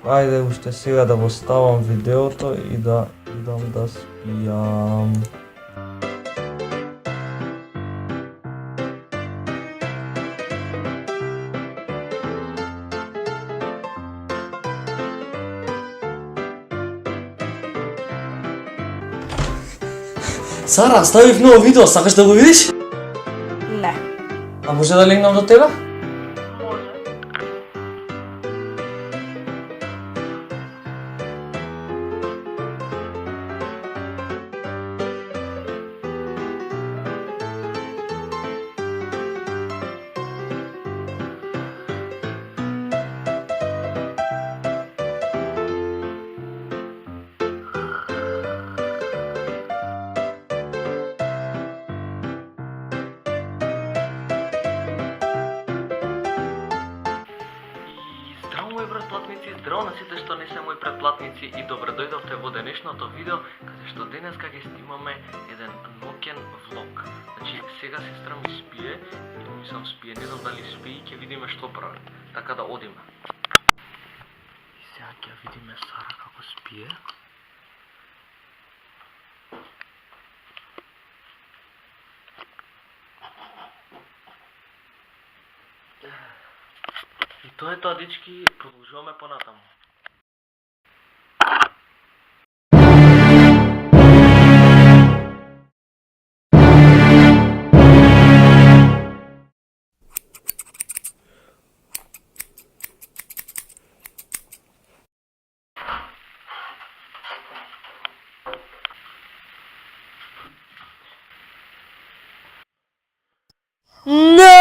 Айде още сега да поставам видеото и да идам да спиям. Сара, ставих ново видео, сакаш да го видиш? Не. А може да легнам до тебе? Може. Здраво мои претплатници, здраво на сите што не се мои претплатници и добро дојдовте во денешното видео каде што денеска ќе снимаме еден ноќен влог. Значи сега сестра ми спие, или мислам спие, не знам дали спие и ќе видиме што прави. Така да одиме. И сега ќе видиме Сара како спие. И тоа е тоа, дечки, продолжуваме понатаму. Не!